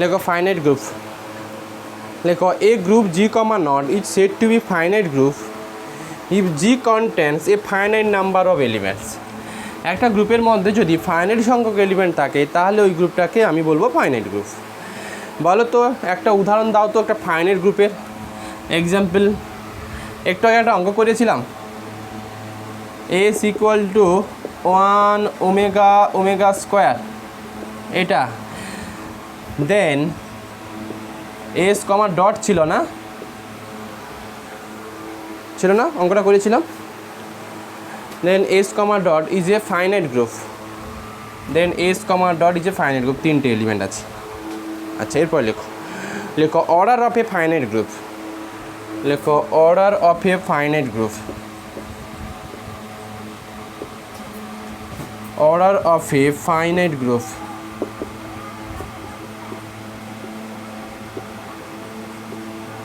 লেখো finite group. লেখো a group G comma not is said to be finite group if G contains a finite number of elements. একটা গ্রুপের মধ্যে যদি finite সংখ্যক element থাকে তাহলে ওই গ্রুপটাকে আমি বলবো ফাইনাইট গ্রুপ। বলো তো একটা উদাহরণ দাও তো একটা ফাইনাইট গ্রুপের এক্সাম্পল। একটু আগে একটা অঙ্ক করেছিলাম, S equal to 1 omega omega square, এটা দেন এস কমা ডট ছিল না অঙ্কটা করেছিলাম। Then S comma dot is a finite group, then S comma dot is a finite group, তিনটে এলিমেন্ট আছে। আচ্ছা এরপর লেখো order of a finite group. লেখো order of a finite group. Order of a finite group.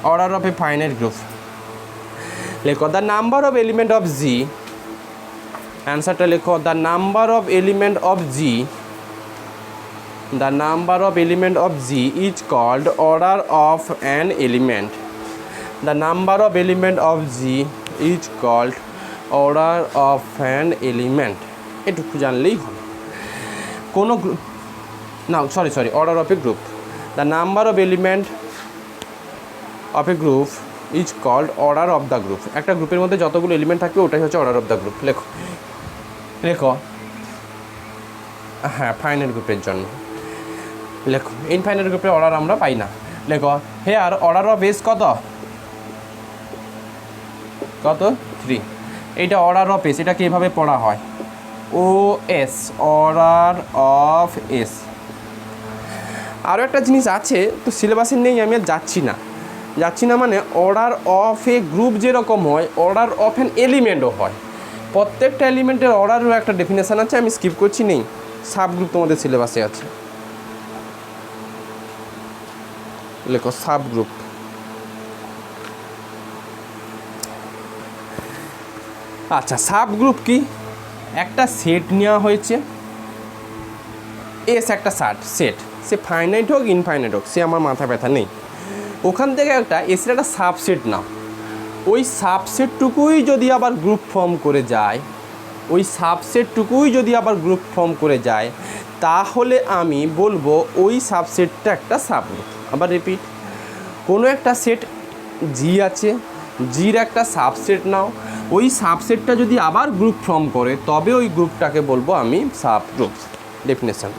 Order of a finite group. লেখো the number of element of জি। অ্যান্সারটা লেখো the number of element of G. The number of element of G is called order of an element. The number of element of G is called order of an element. এটুকু জানলেই হবে। কোনো group না, sorry order of a group. The number of element of a group is called order of the group. একটা গ্রুপের মধ্যে যতগুলো element থাকবে ওটাই হচ্ছে order of the group. লেখো হ্যাঁ ফাইনাইট গ্রুপের জন্য লেখো ইনফাইনাইট গ্রুপের অর্ডার আমরা পাই না। লেখো হেয়ার অর্ডার অফ এস কত 3। এইটা অর্ডার অফ এস, এটাকে এভাবে পড়া হয় ও এস, অর্ডার অফ এস। আরও একটা জিনিস আছে তো সিলেবাসে নেই, আমি আর যাচ্ছি না মানে অর্ডার অফ এ গ্রুপ যেরকম হয় অর্ডার অফ অ্যান এলিমেন্টও হয়। প্রত্যেকটা এলিমেন্টের অর্ডারেরও একটা ডেফিনেশান আছে, আমি স্কিপ করছি, নেই সাব গ্রুপ তোমাদের সিলেবাসে আছে। লেখো সাব গ্রুপ। আচ্ছা সাব গ্রুপ কি? একটা সেট নেওয়া হয়েছে, এস একটা সেট, সে ফাইনাইট হোক ইনফাইনাইট হোক সে আমার মাথা ব্যথা নেই। ওখান থেকে একটা এসের একটা সাবসেট নাও, ওই সাবসেটটুকুই যদি আবার গ্রুপ ফর্ম করে যায় তাহলে আমি বলবো ওই সাবসেটটা একটা সাব গ্রুপ। আবার রিপিট, কোনো একটা সেট জি আছে, জির একটা সাবসেট নাও, ওই সাবসেটটা যদি আবার গ্রুপ ফর্ম করে তবে ওই গ্রুপটাকে বলবো আমি সাব গ্রুপ। ডেফিনেশন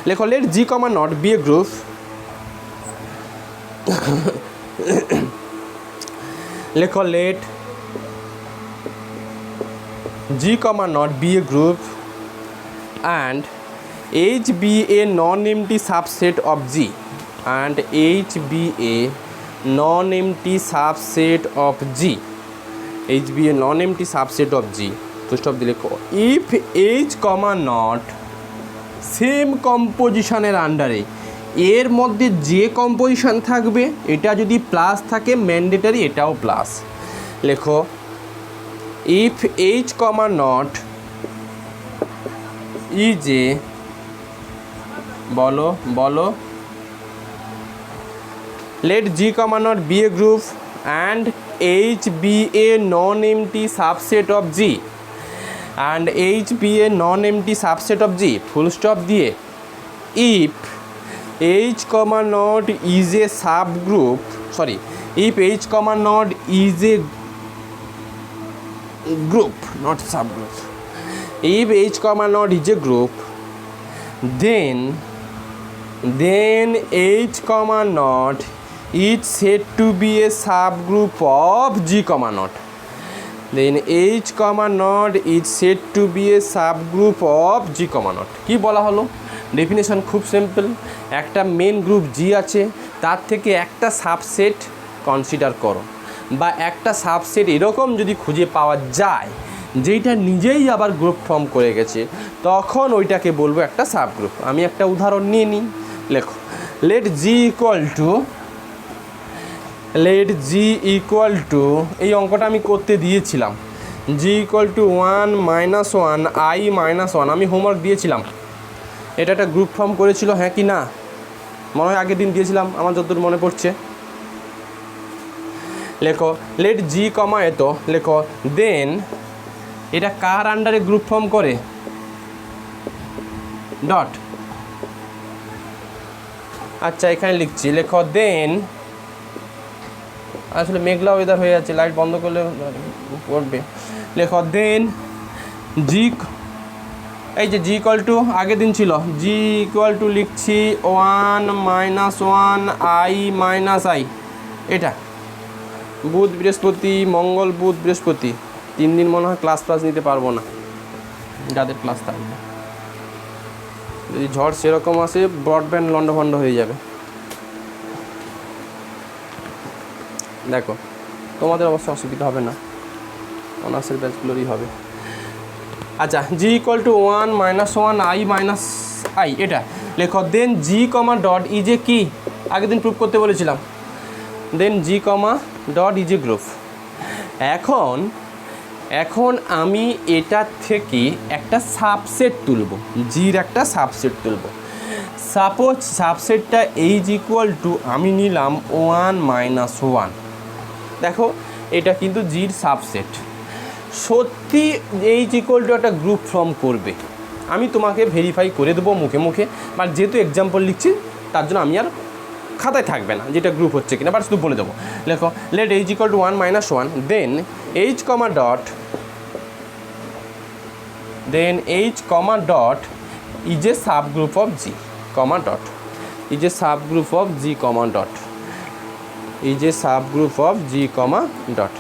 লেখো let G comma not be a group. লেখো let G comma not be a group and H be a non-empty subset of G and H be a non-empty subset of G. H be a non-empty subset of G. To stop the লেখো if H comma not same কম্পোজিশনের আন্ডারে এর মধ্যে যে composition থাকবে এটা যদি plus থাকে ম্যান্ডেটারি এটাও প্লাস। লেখো if H comma not is a বলো let G comma not be a group and H be a non-empty subset of G and H be a non-empty subset of G full stop দিয়ে if H comma not is a subgroup, if H comma not is a group not subgroup, if H comma not is a group then H comma not is said to be a subgroup of G comma not, then H comma not is said to be a subgroup of G comma not. কি বলা হলো? Definition খুব simple, একটা main group জি আছে তার থেকে একটা subset consider করো বা একটা সাবসেট এরকম যদি খুঁজে পাওয়া যায় যেটা নিজেই আবার গ্রুপ ফর্ম করে গেছে তখন ওইটাকে বলবো একটা সাব গ্রুপ। আমি একটা উদাহরণ নিয়ে নিই, লেখো লেট জি ইকুয়াল টু এই অঙ্কটা আমি করতে দিয়েছিলাম G equal to 1 minus 1 i minus 1। আমি হোমওয়ার্ক দিয়েছিলাম, এটা একটা গ্রুপ ফর্ম করেছিল, হ্যাঁ কি না? মনে হয় আগের দিন দিয়েছিলাম, আমার যতদূর মনে পড়ছে। লেখো লেট জি কমা এত, লেখো দেন এটা কার আন্ডারে গ্রুপ ফর্ম করে, ডট। আচ্ছা এখানে লিখছি, লেখো দেন, আসলে মেঘলা ওয়েদার হয়ে যাচ্ছে, লাইট বন্ধ করলে পড়বে। লেখো দেন জি, এই যে জি ইকুয়াল টু আগের দিন ছিল, জি ইকুয়াল টু লিখছি 1 মাইনাস 1 আই মাইনাস আই। এটা বুধ বৃহস্পতি, মঙ্গল বুধ বৃহস্পতি 3 দিন মনে হয় ক্লাস নিতে পারবো না, যাদের ক্লাস থাকবে। যদি ঝড় সেরকম আসে ব্রডব্যান্ড লন্ডভন্ড হয়ে যাবে। দেখো তোমাদের অবশ্য অসুবিধা হবে না, অনার্সের ব্যাচগুলোরই হবে। আচ্ছা G equal to 1 minus 1 i minus i, এটা লেখো দেন জি কমা ডট ইজ এ কি, আগের দিন প্রুফ করতে বলেছিলাম, then G comma dot is a group. এখন আমি এটা থেকে একটা সাবসেট তুলব, জির একটা সাবসেট তুলব। সাপোজ সাবসেটটা এইজ ইকুয়াল টু আমি নিলাম 1 মাইনাস 1। দেখো এটা কিন্তু জির সাবসেট। সত্যি এইজ ইকুয়াল টু একটা গ্রুপ ফর্ম করবে, আমি তোমাকে ভেরিফাই করে দেবো মুখে মুখে, বাট যেহেতু এক্সাম্পল লিখছি তার জন্য আমি আর খাতায় থাকবে না যেটা গ্রুপ হচ্ছে কিনা, বাট শুধু বলে দেবো। লেখো let H equal to 1 minus 1 then H comma dot, then H comma dot is a subgroup of G comma dot, is a subgroup of G comma dot, is a subgroup of G comma dot.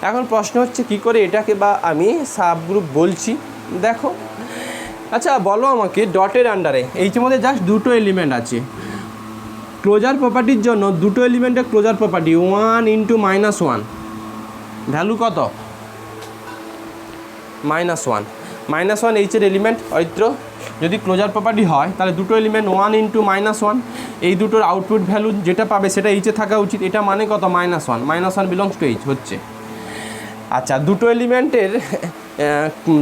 এখন প্রশ্ন হচ্ছে কি করে এটাকে বা আমি sub group বলছি, দেখো। আচ্ছা বলো আমাকে, ডটের আন্ডারে এইচের মধ্যে জাস্ট দুটো এলিমেন্ট আছে, ক্লোজার প্রপার্টির জন্য দুটো এলিমেন্টের closure property 1 into minus 1, value কত? মাইনাস 1। মাইনাস 1 এইচের এলিমেন্ট অরিত্র, যদি ক্লোজার প্রপার্টি হয় তাহলে দুটো এলিমেন্ট 1 ইন্টু মাইনাস 1, এই দুটোর আউটপুট ভ্যালু যেটা পাবে সেটা এইচে থাকা উচিত, এটা মানে কত? Minus 1। Minus 1 belongs to H হচ্ছে। আচ্ছা দুটো এলিমেন্টের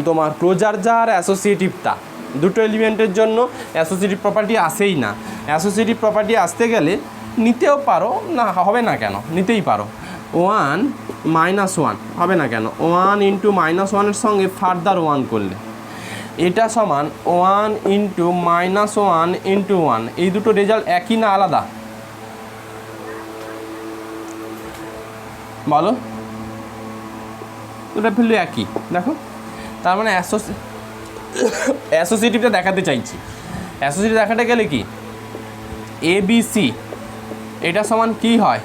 তোমার ক্লোজার যা আর অ্যাসোসিয়েটিভ তা, দুটো এলিমেন্টের জন্য অ্যাসোসিয়েটিভ প্রপার্টি আসেই না। অ্যাসোসিয়েটিভ প্রপার্টি আসতে গেলে নিতেও পারো, না হবে না কেন, নিতেই পারো। 1 মাইনাস 1 হবে না কেন, 1 ইন্টু মাইনাস 1-এর সঙ্গে ফার্দার 1 করলে এটা সমান 1 ইন্টু মাইনাস 1 ইন্টু 1। এই দুটো রেজাল্ট একই না আলাদা? বলো, দুটো ভ্যালু একই। দেখো তার মানে অ্যাসোসিয়েটিভটা দেখাতে চাইছি। অ্যাসোসিয়েটিভ দেখাতে গেলে কি এ বি সি এটা সমান কি হয়?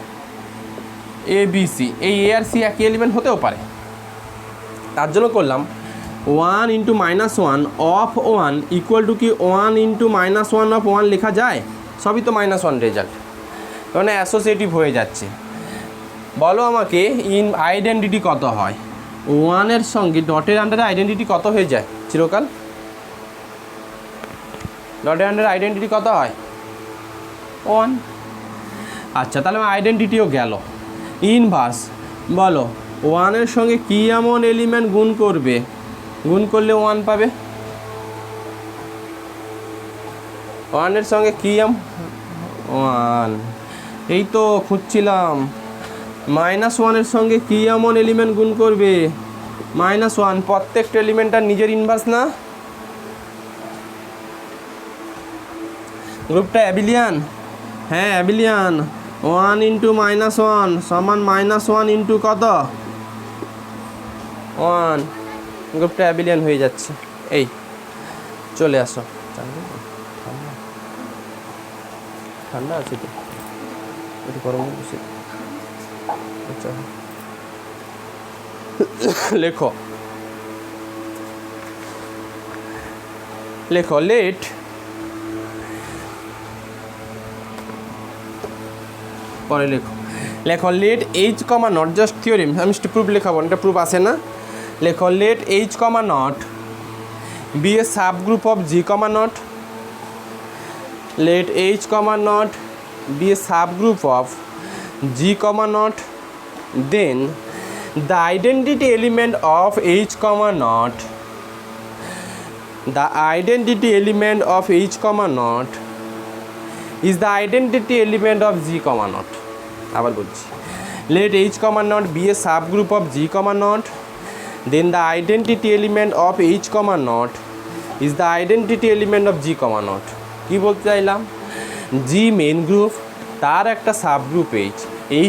এ বি সি, এই এ আর সি একই এলিমেন্ট হতেও পারে, তার জন্য করলাম 1 into minus 1 of 1 equal to কি 1 ইন্টু মাইনাস 1 অফ 1 লেখা যায়? সবই তো মাইনাস 1 রেজাল্ট, মানে অ্যাসোসিয়েটিভ হয়ে যাচ্ছে। বলো আমাকে ইন আইডেন্টিটি কত হয়? 1-এর সঙ্গে ডটের আন্ডারে আইডেন্টিটি কত হয়ে যায় চিরকাল? ডটের আন্ডারে আইডেন্টিটি কত হয়? 1। আচ্ছা তাহলে আইডেন্টিটিও গেল। ইনভার্স বলো 1-এর সঙ্গে কী এমন এলিমেন্ট গুণ করবে, গুণ করলে 1 পাবে? 1-এর সঙ্গে কী 1, এই তো খুঁজছিলাম। মাইনাস 1-এর সঙ্গে কী এমন এলিমেন্ট গুণ করবে? মাইনাস 1। প্রত্যেকটা এলিমেন্টটার নিজের ইনভার্স না? গ্রুপটা অ্যাবিলিয়ান? হ্যাঁ অ্যাবিলিয়ান। 1 ইন্টু মাইনাস 1 সমান মাইনাস 1 ইন্টু কত? 1। গ্রুপটা অ্যাবিলিয়ান হয়ে যাচ্ছে। এই চলে আসো, ঠান্ডা আছে তো, একটু গরম বসে। আচ্ছা লেখো লেখো লেট পরে লেখো let H comma not, just theorem, আমি প্রুফ লেখাবো, এটা প্রুফ আসে না। লেখো let H comma not be a subgroup of G comma not, let H comma not be a subgroup of G comma not, then the identity element of H comma naught, the identity element of H comma naught is the identity element of G comma naught. আবার বলছি, let H comma naught be a subgroup of G comma naught, then the identity element of H comma naught is the identity element of G comma naught. কি বলতে চাইলাম, G main group, তার একটা subgroup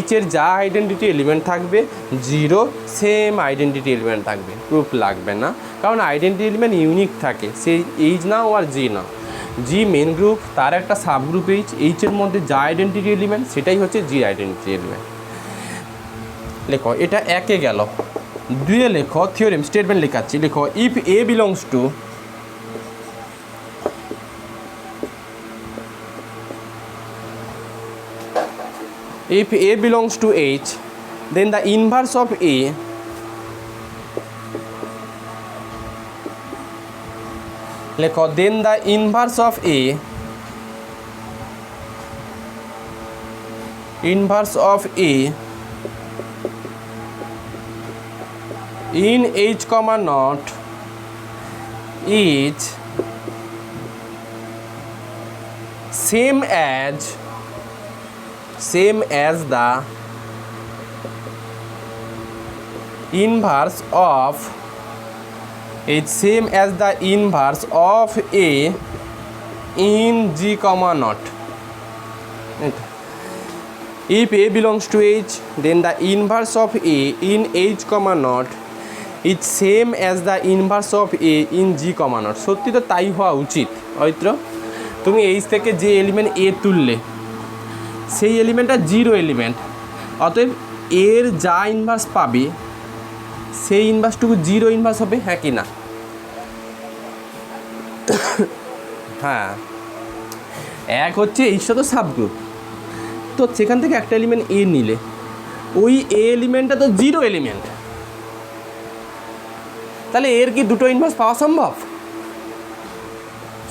H এর যা identity element থাকবে zero same identity element থাকবে, proof লাগবে না, কারণ আইডেন্টিটি এলিমেন্ট ইউনিক থাকে, সেই H না আর G না। জি মেন গ্রুপ, তার একটা সাবগ্রুপ H এর মধ্যে যা আইডেন্টিটি এলিমেন্ট সেটাই হচ্ছে জি আইডেন্টিটি এলিমেন্ট। লেখো এটা একে গেল, দুয়ে লেখো থিওরেম স্টেটমেন্ট লেখাচ্ছি। লেখো if A belongs to, if A belongs to H, then the inverse of A লেখো then the inverse of A in H comma naught is same as the inverse of A in G comma naught. If A belongs to H, then the inverse of A in H comma naught is same as the inverse of A in G comma naught. সত্যি তো তাই হওয়া উচিত। অয়ত্র তুমি H থেকে যে element A তুললে সেই এলিমেন্টটা জিরো এলিমেন্ট, অতএব এর যা ইনভার্স পাবে সেই ইনভার্সটুকু জিরো ইনভার্স হবে, হ্যাঁ কি না? হ্যাঁ, এক হচ্ছে এইটা তো সাবগ্রুপ, তো সেখান থেকে একটা এলিমেন্ট এ নিলে ওই এ এলিমেন্টটা তো জিরো এলিমেন্ট, তাহলে এর কি দুটো ইনভার্স পাওয়া সম্ভব?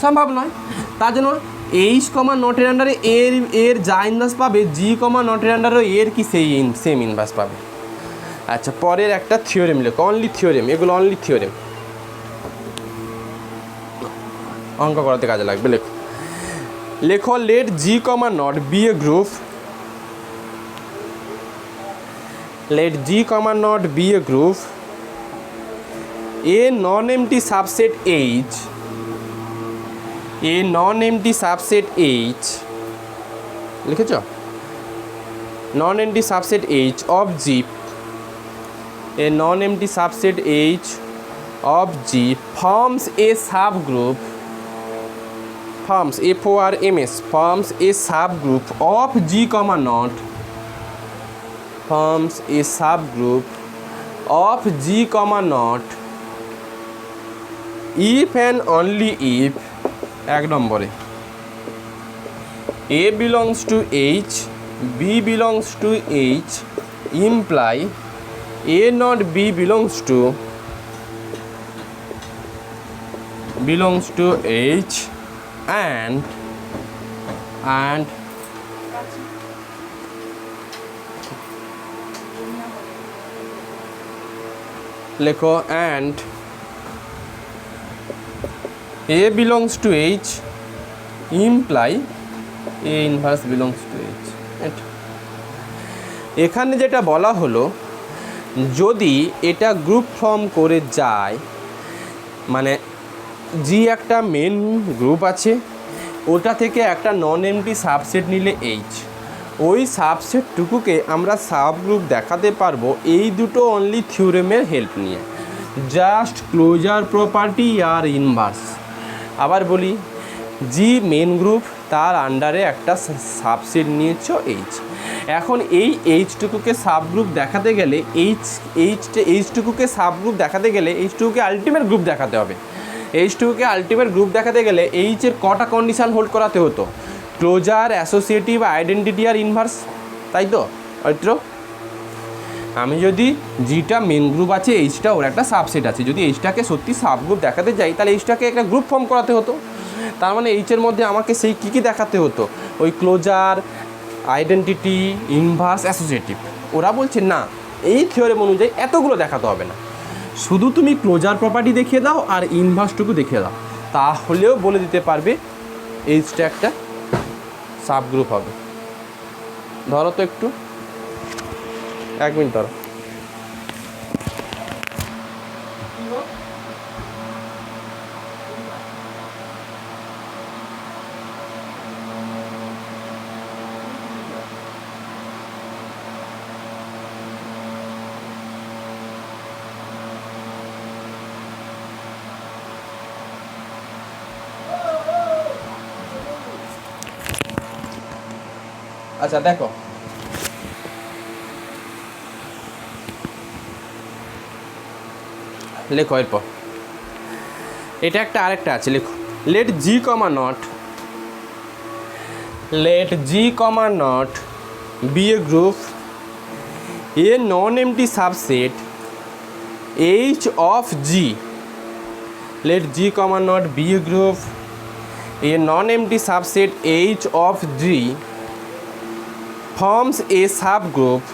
সম্ভব নয়। তার জন্য H কমা নটের আন্ডারে এর যা ইনভার্স পাবে জি কমা নটের আন্ডারে এর কি সেই সেম ইনভার্স পাবে। আচ্ছা, পরের একটা থিওরেম লেখো, অনলি থিওরেম, এগুলো অনলি থিওরেম, অঙ্ক করাতে কাজে লাগবে। লেখো let G comma not be a group, let G comma not be a group, a non-empty subset H, a non-empty subset H, লিখেছ, non-empty subset H of G, a non-empty subset H of G forms a subgroup, forms FORMS, forms a subgroup of G comma not, forms a subgroup of G comma not if and only if, এক নম্বরে A belongs to H, B belongs to H, imply A not B belongs to H and লেখো and A belongs to H imply A inverse belongs to H। এখানে যেটা বলা হলো, যদি এটা group form করে যায়, মানে জি একটা মেন গ্রুপ আছে, ওটা থেকে একটা নন এমটি সাবসেট নিলে H, ওই সাবসেটটুকুকে আমরা সাব গ্রুপ দেখাতে পারবো এই দুটো অনলি থিওরেমের হেল্প নিয়ে, জাস্ট ক্লোজার প্রপার্টি আর ইনভার্স। আবার বলি, জি মেন গ্রুপ, তার আন্ডারে একটা সাবসেট নিয়েছ H, এখন এই H-টুকুকে সাব গ্রুপ দেখাতে গেলে H-টুকুকে সাব গ্রুপ দেখাতে গেলে H-টুকুকে আলটিমেট গ্রুপ দেখাতে হবে। H-টুকুকে আলটিমেট গ্রুপ দেখাতে গেলে H-এর কটা কন্ডিশান হোল্ড করাতে হতো? ক্লোজার, অ্যাসোসিয়েটিভ, আইডেন্টিটি আর ইনভার্স, তাই তো? অত্র আমি যদি জিটা মেন গ্রুপ আছে, H-টা ওর একটা সাবসেট আছে, যদি H-টাকে সত্যি সাব গ্রুপ দেখাতে যাই তাহলে H-টাকে একটা গ্রুপ ফর্ম করাতে হতো। তার মানে H-এর মধ্যে আমাকে সেই কী কী দেখাতে হতো? ওই ক্লোজার, আইডেন্টিটি, ইনভার্স, অ্যাসোসিয়েটিভ। ওরা বলছে না, এই থিওরেম অনুযায়ী এতগুলো দেখাতে হবে না, শুধু তুমি ক্লোজার প্রপার্টি দেখিয়ে দাও আর ইনভার্সটুকু দেখিয়ে দাও, তাহলেও বলে দিতে পারবে এইচটা একটা সাবগ্রুপ হবে। ধরো তো একটু, 1 মিনিট ধরো। আচ্ছা দেখো, লেখো এরপর এটা একটা আরেকটা আছে, লেখো let G comma not, let G comma not be a group a non-empty subset H of G. Let G comma not be a group a non-empty subset H of G forms a subgroup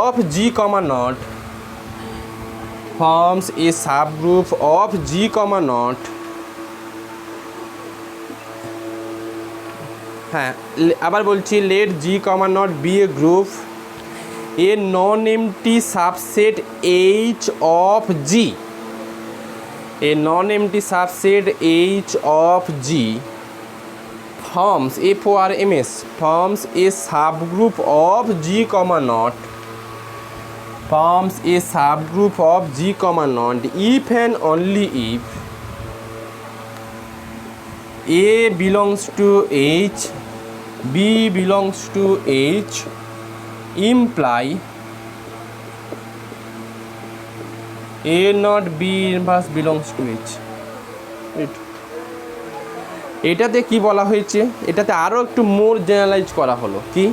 of G comma not, forms a subgroup of G comma not. হ্যাঁ আবার বলছি, let G comma not be a group a non empty subset H of G, a non empty subset H of G forms FORMS forms a subgroup of G comma not, forms a subgroup of G comma not if and only if A belongs to H, B belongs to H, imply A not B inverse belongs to H. এটাতে কি বলা হয়েছে, এটাতে আরও একটু মোর generalise করা হলো কি,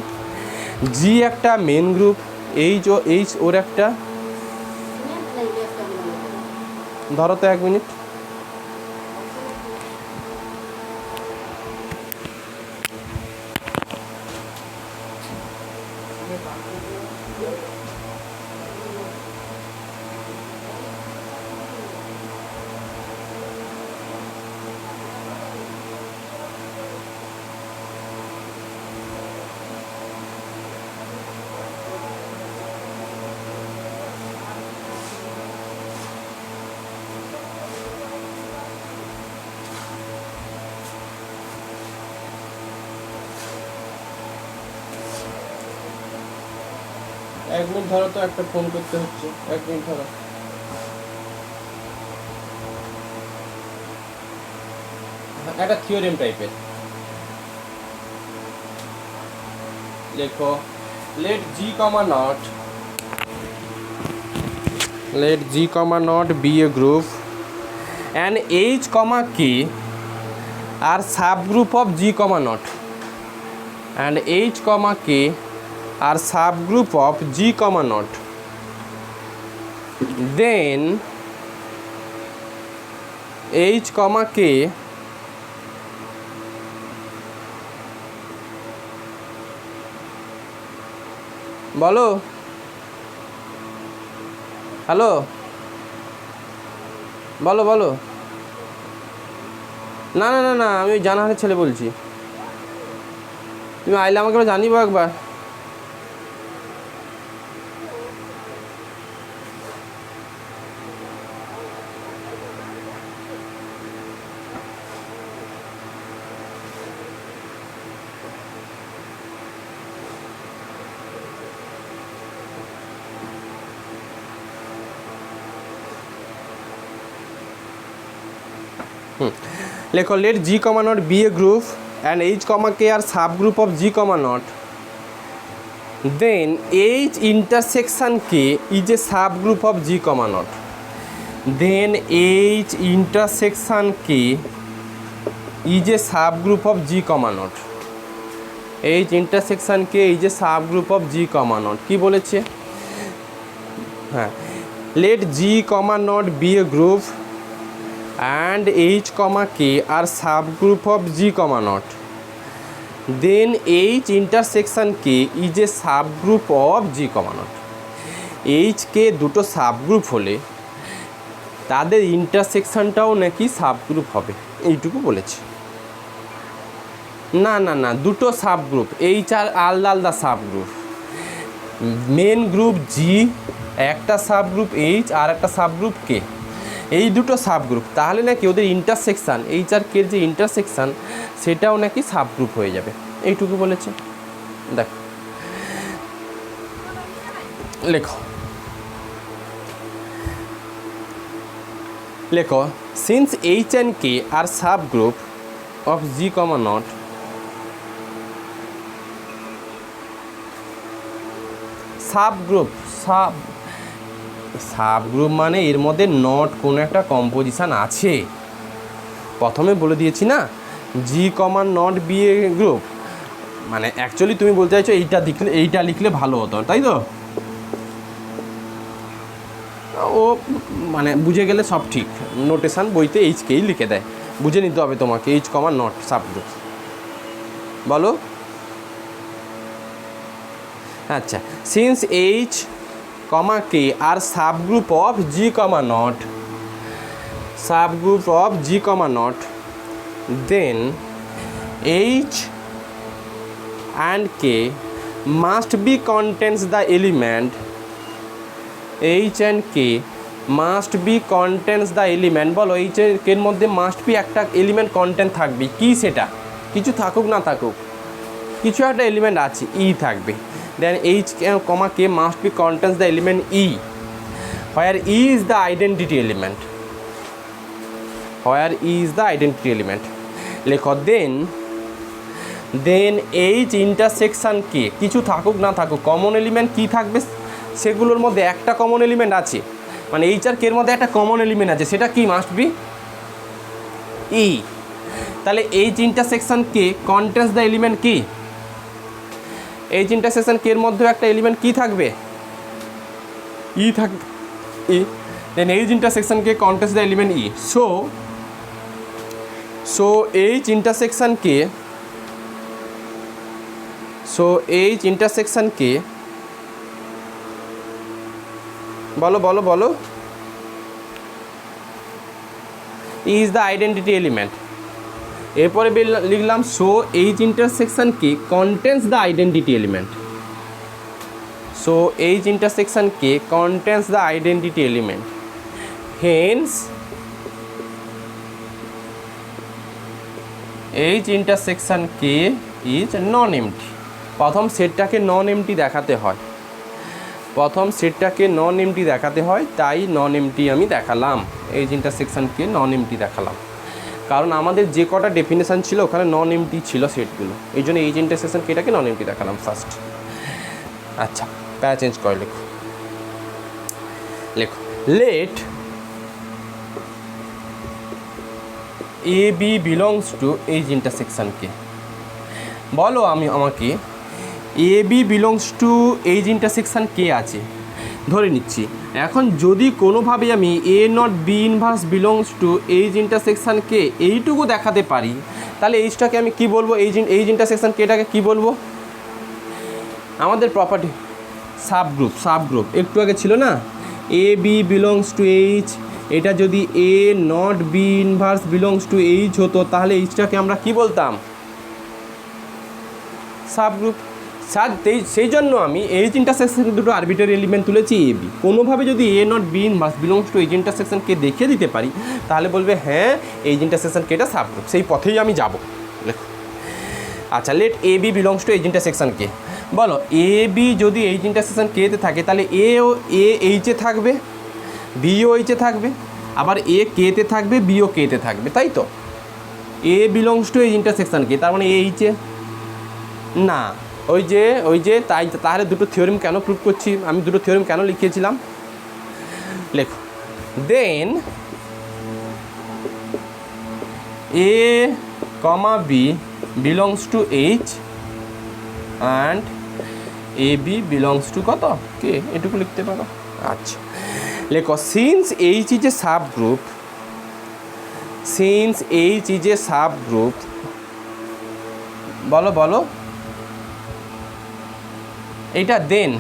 জি একটা মেন গ্রুপ, এইচ ওর একটা, ধরো তো 1 মিনিট, এক মিনিট ধরো তো, একটা ফোন করতে হচ্ছে, 1 মিনিট ধরো। একটা থিওরেম টাইপের, লেখো let G comma not be a group and H comma K are subgroup of G comma not, and H comma K are subgroup of G comma not, then H comma K বলো, hello বলো বলো, না না না না আমি জানাহারের ছেলে বলছি, তুমি আইলে আমাকে জানিবো একবার। লেখো let G comma not be a group and H comma K are subgroup of G comma not, then H intersection K is a subgroup of G comma not, then H intersection K is a subgroup of G comma not, H intersection K is a subgroup of G comma not. কী বলেছে, হ্যাঁ let G comma not be a group and H comma K are subgroup of G comma not, then H intersection K is a subgroup of G comma not. H K দুটো subgroup হলে তাদের ইন্টারসেকশনটাও নাকি subgroup হবে, এইটুকু বলেছে। না না না, দুটো সাবগ্রুপ, এইচ আর আলাদা আলাদা সাবগ্রুপ। মেন গ্রুপ জি একটা সাবগ্রুপ এইচ আর একটা সাবগ্রুপ কে, এই দুটো সাবগ্রুপ, তাহলে নাকি ওদের ইন্টারসেকশান এইচ আর কের যে ইন্টারসেকশান সেটাও নাকি সাবগ্রুপ হয়ে যাবে, এইটুকু বলেছে। দেখো লেখো লেখো since H and K are subgroup of G comma not, subgroup subgroup মানে এর মধ্যে নট কোনো একটা কম্পোজিশান আছে। প্রথমে বলে দিয়েছি না, জি comma not be a group, মানে অ্যাকচুয়ালি তুমি বলতে চাইছো এইটা লিখলে ভালো হতো, তাই তো? ও মানে বুঝে গেলে সব ঠিক, নোটেশান বইতে এইচকেই লিখে দেয়, বুঝে নিতে হবে তোমাকে, এইচ কমা নট সাবগ্রুপ। বলো। আচ্ছা, since H comma K are subgroup of G comma not, subgroup of G comma not, then H and k must be contains the element, h and k must be contains the element। বলো H এর মধ্যে must be একটা element content থাকবে, কি সেটা? কিছু থাকুক না থাকুক, কিছু একটা এলিমেন্ট আছে, ই থাকবে। Then H comma K must be contains the element E, where E is the identity element, where E is the identity element. লেখো দেন এইচ ইন্টারসেকশান কে, কিছু থাকুক না থাকুক, কমন এলিমেন্ট কী থাকবে সেগুলোর মধ্যে একটা কমন এলিমেন্ট আছে, মানে এইচ আর কের মধ্যে একটা কমন এলিমেন্ট আছে, সেটা কি? Must be E. তাহলে H intersection K contains the element কি? এইচ ইন্টারসেকশান কের মধ্যেও একটা এলিমেন্ট কি থাকবে? ই থাকবে, E. Then H intersection K contains the element E, so H intersection K, so H intersection K, বলো বলো বলো, ইজ দ্য আইডেন্টিটি এলিমেন্ট। এরপরে লিখলাম so H intersection K contains the identity element, so H intersection K contains the identity element, hence H intersection K is non MT. প্রথম সেটটাকে নন MT দেখাতে হয়, প্রথম সেটটাকে নন MT দেখাতে হয়, তাই নন এমটি আমি দেখালাম, এইচ ইন্টারসেকশানকে নন এমটি দেখালাম, কারণ আমাদের যে কটা ডেফিনেশান ছিল ওখানে নন এমটি ছিল সেটগুলো, এই জন্য এইচ ইন্টারসেকশানকে এটাকে নন এমটি দেখালাম ফার্স্ট। আচ্ছা, প্যারা চেঞ্জ করে লেখো let A B belongs to H ইন্টারসেকশানকে। বলো আমাকে A B belongs to H intersection K আছে, ধরে নিচ্ছি। এখন যদি কোনোভাবে আমি A not B inverse belongs to H intersection K এইটুকু দেখাতে পারি, তাহলে এইচটাকে আমি কি বলবো? এইচ ইন্টারসেকশান কেটাকে কি বলবো? আমাদের প্রপার্টি সাবগ্রুপ একটু আগে ছিল না, A B belongs to H, এটা যদি A not B inverse belongs to H হতো, তাহলে এইচটাকে আমরা কি বলতাম? সাবগ্রুপ। সেই জন্য আমি এইচ ইন্টারসেকশন দুটো আরবিটারি এলিমেন্ট তুলেছি এ বি। কোনোভাবে যদি A not B inverse belongs to H ইন্টারসেকশনকে দেখিয়ে দিতে পারি, তাহলে বলবে হ্যাঁ এইচ ইন্টারসেকশন কে এটা সাবগ্রুপ, সেই পথেই আমি যাব। লেখো। আচ্ছা, let A B belongs to H intersection K. বলো এ বি যদি এইচ ইন্টারসেকশন কেতে থাকে, তাহলে এ এইচে থাকবে, বিও এইচে থাকবে, আবার এ কেতে থাকবে, বিও কেতে থাকবে, তাই তো? এ বিলংস টু এইচ ইন্টারসেকশন কে, তার মানে এইচে না, ওই যে তাই। তাহলে দুটো থিওরিম কেন প্রুভ করছি আমি, দুটো থিওরিম কেন লিখিয়েছিলাম? লেখো then A comma B belongs to H and A B belongs to কত কে, এটুকু লিখতে পারো। আচ্ছা, লেখো since H is a subgroup, since H is a subgroup বলো বলো, এইটা then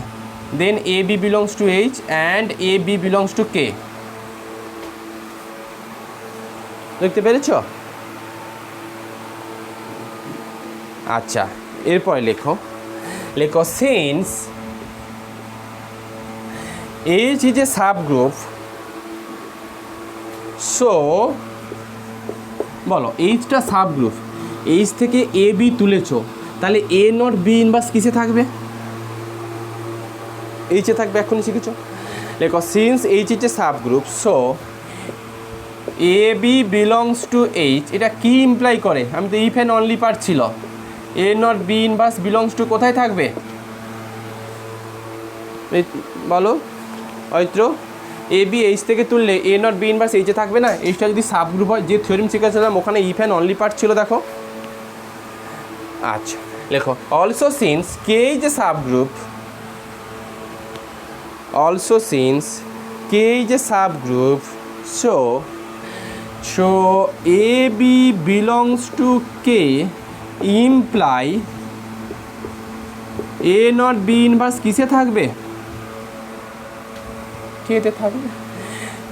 A B belongs to H and A B belongs to K, দেখতে পেরেছ? আচ্ছা, এরপরে লেখো since H is a subgroup, so বলো এইচটা সাব গ্রুপ, এইচ থেকে এ বি তুলেছো, তাহলে এ নট বি ইনভার্স কিসে থাকবে? এইচে থাকবে, এখনই শিখেছো। লেখো since H is a subgroup, so a B belongs to H. এটা কি ইমপ্লাই করে? আমি তো ইফ অ্যান্ড অনলি পার্ট ছিল, A not B inverse belongs to কোথায় থাকবে বলো অয়ত্র? এ বি এইচ থেকে তুললে এ নট বি ইনভার্স এইচে থাকবে না? এইচটা যদি সাব গ্রুপ হয়, যে থিওরিম শিখেছিলাম ওখানে ইফ অ্যান্ড অনলি পার্ট ছিল, দেখো। আচ্ছা, লেখো also since K is a sub group, also since K is a subgroup, so AB belongs to K imply A not B inverse কিসে থাকবে? K তে থাকবে।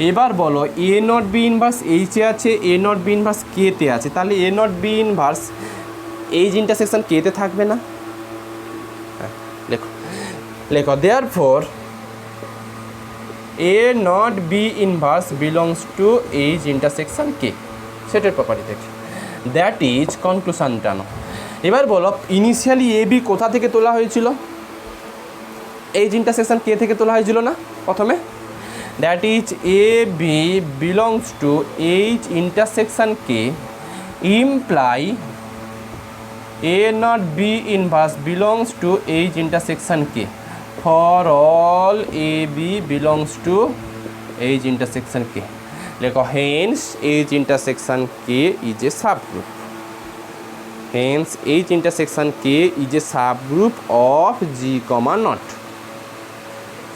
এবার বলো A not B inverse H এ আছে, A not B inverse K তে আছে, তাহলে A not B inverse H intersection K তে থাকবে না? লেখো therefore A not B inverse belongs to H intersection K, সেটের প্রপার্টি থেকে। দ্যাট ইজ কনক্লুশন টানো। এবার বলো ইনিশিয়ালি এ বি কোথা থেকে তোলা হয়েছিল? H intersection K থেকে তোলা হয়েছিল না প্রথমে? That is a B belongs to H intersection K imply A not B inverse belongs to H intersection K for all A B belongs to H intersection K. লেখো hence H intersection K is a subgroup. Hence H intersection K is a subgroup of G, not.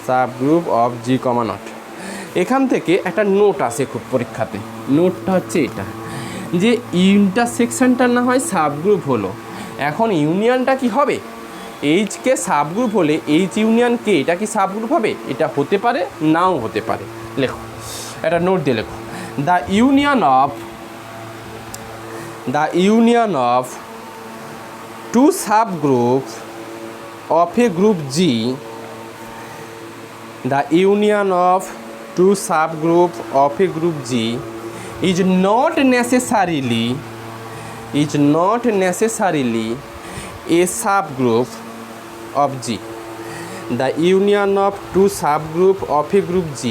Subgroup of G, not. এখান থেকে একটা note আসে খুব পরীক্ষাতে। নোটটা হচ্ছে এটা, যে ইন্টারসেকশনটা না হয় সাবগ্রুপ হলো, এখন ইউনিয়নটা কি হবে? এইচ কে সাবগ্রুপ হলে এইচ ইউনিয়ন কে, এটা কি সাবগ্রুপ হবে? এটা হতে পারে, নাও হতে পারে। লেখো একটা নোট দিয়ে লেখো, the union of two subgroup of a group G, the union of two subgroup of a group G is not necessarily a subgroup of G. The union of two subgroup of a group G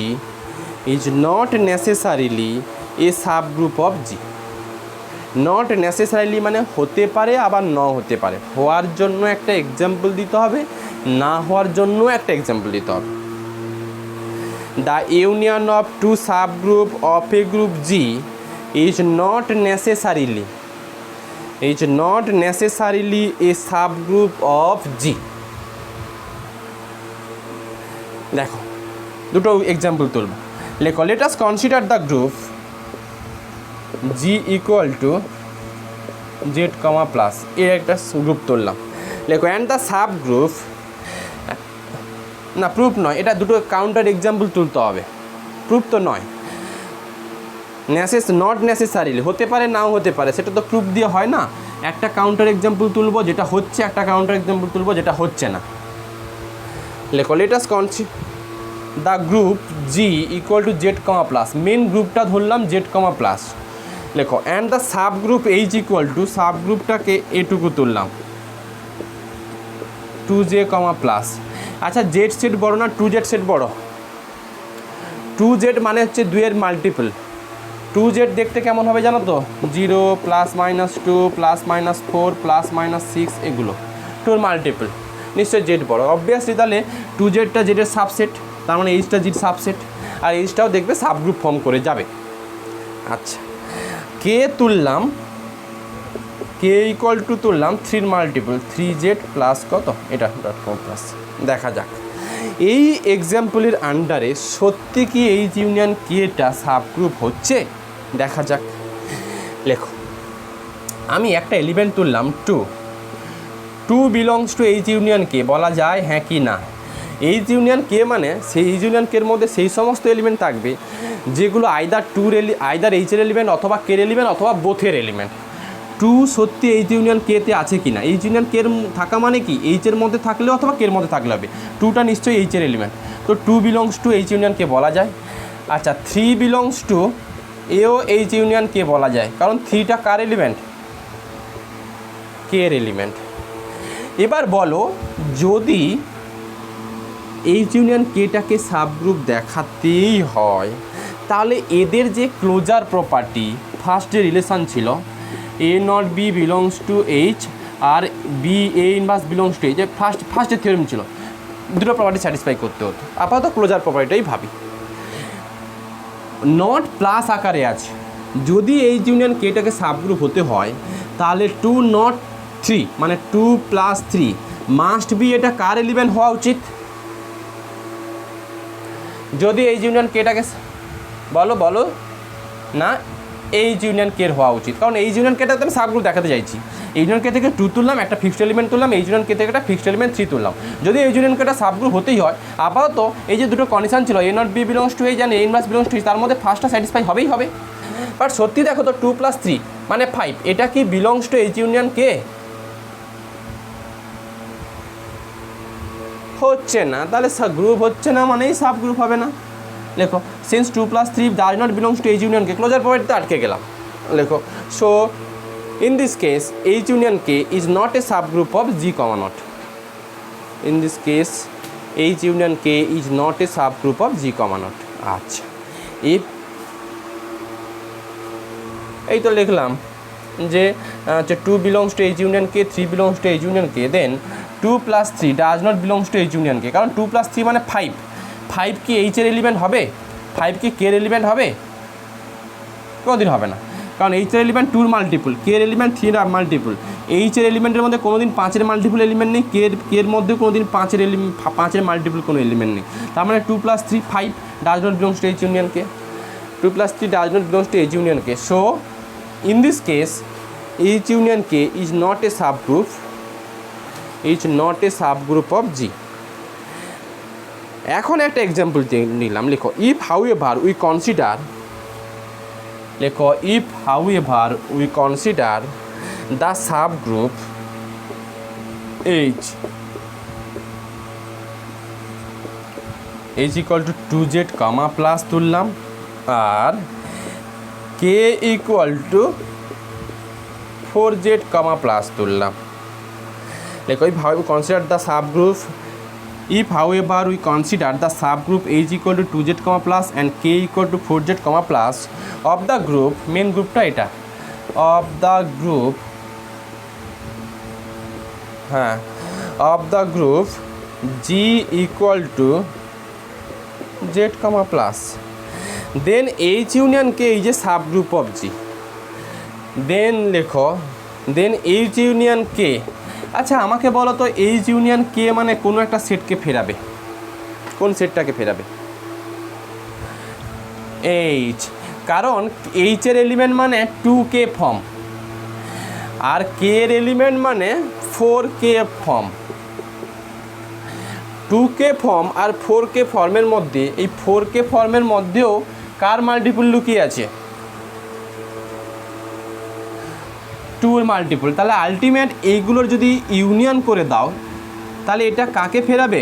is not necessarily a subgroup of G. Not necessarily মানে হতে পারে আবার নাও হতে পারে, হওয়ার জন্য একটা example দিতে হবে, না হওয়ার জন্য একটা এক্সাম্পল দিতে হবে। The union of two subgroup of a group G is not necessarily a subgroup of G. দেখো দুটো এক্সাম্পল তুলব। লেখো let us consider the group G equal to Z, plus এর একটা গ্রুপ তুললাম। লেখো and the subgroup, না proof নয়, এটা দুটো কাউন্টার এক্সাম্পল তুলতে হবে, প্রুফ তো নয়। নট নেসেসারিলি হতে পারে, নাও হতে পারে, সেটা তো প্রুফ দিয়ে হয় না। একটা কাউন্টার এক্সাম্পল তুলবো যেটা হচ্ছে, একটা কাউন্টার এক্সাম্পল তুলবো যেটা হচ্ছে না। লেখো let us consider the group G equal to Z comma plus, main গ্রুপটা ধরলাম জেড কমা প্লাস। লেখো and the subgroup H equal to, সাব গ্রুপটাকে এটুকু তুললাম 2J কমা প্লাস। আচ্ছা জেড সেট বড় না 2Z সেট বড়? 2Z মানে হচ্ছে 2 এর মাল্টিপল। 2Z দেখতে কেমন হবে জানো তো? 0 plus minus 2 plus minus 4 plus minus 6, এগুলো 2 মাল্টিপল, নিশ্চয়ই জেড বড়। অবভিয়াসলি তাহলে 2Zটা জেডের সাবসেট, তার মানে এইচটা জির সাবসেট, আর এইচটাও দেখবে সাবগ্রুপ ফর্ম করে যাবে। আচ্ছা কে তুললাম, কে ইকুয়াল টু তুললাম 3 মাল্টিপল 3Z প্লাস কত, এটা প্লাস। দেখা যাক এই এক্সাম্পলের আন্ডারে সত্যি কি এইচ ইউনিয়ন কেটা সাবগ্রুপ হচ্ছে, দেখা যাক। লেখো আমি একটা এলিমেন্ট তুললাম 2, two belongs to H union K বলা যায় হ্যাঁ কি না? এইচ ইউনিয়ন কে মানে সেই এইচ ইউনিয়ন কের মধ্যে সেই সমস্ত এলিমেন্ট থাকবে যেগুলো আইদার এইচের এলিমেন্ট অথবা কের এলিমেন্ট অথবা বোথের এলিমেন্ট। টু সত্যি এইচ ইউনিয়ন কেতে আছে কি না? এইচ ইউনিয়ন কের থাকা মানে কি এইচের মধ্যে থাকলেও অথবা কের মধ্যে থাকলে হবে, টুটা নিশ্চয়ই এইচের এলিমেন্ট, তো two belongs to H union K বলা যায়। আচ্ছা, থ্রি বিলংস টু এও এইচ ইউনিয়ন কে বলা যায়, কারণ থ্রিটা কার এলিমেন্ট? কের এলিমেন্ট। এবার বলো, যদি এইচ ইউনিয়ন কেটাকে সাবগ্রুপ দেখাতেই হয় তাহলে এদের যে ক্লোজার প্রপার্টি ফার্স্ট যে রিলেশান ছিল A not B belongs to H আর B A inverse belongs to H, যে ফার্স্টের থিওরেম ছিল, দুটো প্রপার্টি স্যাটিসফাই করতে হতো। আপাতত ক্লোজার প্রপার্টিটাই ভাবি। নট প্লাস আকারে আছে, যদি এইচ ইউনিয়ন কেটাকে সাবগ্রুপ হতে হয় তাহলে টু নট থ্রি মানে two plus three must be এটা কার এলিমেন্ট হওয়া উচিত? যদি এইচ ইউনিয়ন কেটাকে বলো না, এইচ ইউনিয়ন কের হওয়া উচিত, কারণ এইচ ইউনিয়ন কেটাকে আমি সাবগ্রুপ দেখাতে চাইছি। এইচ ইউনিয়ন কে থেকে টু তুললাম, একটা ফিক্সড এলিমেন্ট তুললাম, এইচ ইউনিয়ন কে থেকে একটা ফিক্সড এলিমেন্ট থ্রি তুললাম। যদি এইচ ইউনিয়ন কেটা সাবগ্রুপ হতেই হয়, আপাতত এই যে দুটো কন্ডিশন ছিল A not B belongs to H and A inverse belongs to H, তার মধ্যে ফার্স্টটা স্যাটিসফাই হবেই হবে। বাট সত্যি দেখো তো, টু প্লাস থ্রি মানে ফাইভ, এটা কি বিলংস টু এইচ ইউনিয়ন কে? হচ্ছে না, তাহলে গ্রুপ হচ্ছে না মানেই সাব গ্রুপ হবে না। লেখো, since two plus three does not belongs to H union K, closure প্রপার্টিতে আটকে গেলাম। লেখো, so in this case H union K is not a subgroup of G comma naught. In this case H union K is not a subgroup of G comma naught. আচ্ছা, এই তো লিখলাম যে two belongs to H union K, three belongs to H union K, then two plus three does not belongs to H union K, কারণ two plus three মানে five, five কি এইচের element হবে? ফাইভ কি কের এলিমেন্ট হবে? কোনোদিন হবে না, কারণ এইচের এলিমেন্ট টুর মাল্টিপুল, কের এলিমেন্ট থ্রির মাল্টিপুল। এইচের এলিমেন্টের মধ্যে কোনোদিন পাঁচের মাল্টিপুল এলিমেন্ট নেই, কের মধ্যে কোনোদিন পাঁচের মাল্টিপুল কোনো এলিমেন্ট নেই। তার মানে two plus three five does not belongs to H union K, two plus three does not belongs to H union K. So in this case H union K is not a subgroup, is not a subgroup of G. এখন একটা example নিলাম, লেখো if however we consider, লেখো if however we consider the subgroup H equal to 2Z comma plus তুললাম আর K equal to 4Z comma plus তুললাম। লেখো if however we consider the subgroup, if however we consider the subgroup H equal to 2Z comma plus and K equal to 4Z comma plus of the group, main groupটা এটা, of the group, হ্যাঁ, of the group G equal to Z comma plus, then H union K is a subgroup of G. Then লেখো then H union K, আচ্ছা আমাকে বলো তো H union K মানে কোনো একটা সেটকে ফেরাবে, কোন সেটটাকে ফেরাবে? H, কারণ H এর এলিমেন্ট মানে 2K ফর্ম আর K এর এলিমেন্ট মানে 4K ফর্ম। 2K ফর্ম আর 4K ফর্মের মধ্যে, এই 4K ফর্মের মধ্যেও কার মাল্টিপুল লুকিয়ে আছে? 2 মাল্টিপুল। তাহলে আলটিমেট এইগুলোর যদি ইউনিয়ন করে দাও তাহলে এটা কাকে ফেরাবে?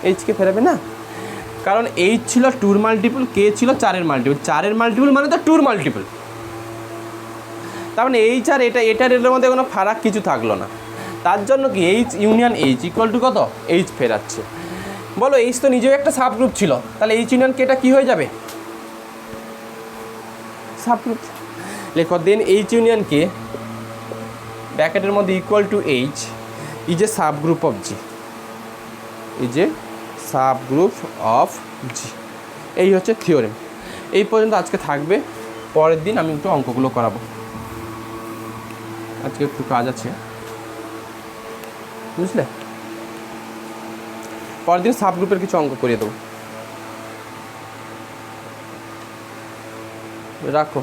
এইচকে ফেরাবে না, কারণ এইচ ছিল 2 মাল্টিপুল, কে ছিল 4 মাল্টিপুল, 4 মাল্টিপুল মানে তো 2 মাল্টিপুল। তার মানে এইচ আর এটার এর মধ্যে কোনো ফারাক কিছু থাকলো না। তার জন্য কি H union H equal two কত? এইচ ফেরাচ্ছে। বলো এইচ তো নিজেও একটা সাবগ্রুপ ছিল, তাহলে এইচ ইউনিয়ন কেটা কী হয়ে যাবে? সাবগ্রুপ। লেখো দেন এইচ ইউনিয়ন কে ব্র্যাকেটের মধ্যে equal to H is a subgroup of G, is a subgroup of G. এই হচ্ছে থিওরেম। এই পর্যন্ত আজকে থাকবে, পরের দিন আমি একটু অঙ্কগুলো করাবো, আজকে একটু কাজ আছে, বুঝলে? পরের দিন সাবগ্রুপের কিছু অঙ্ক করিয়ে দেবো। রাখো।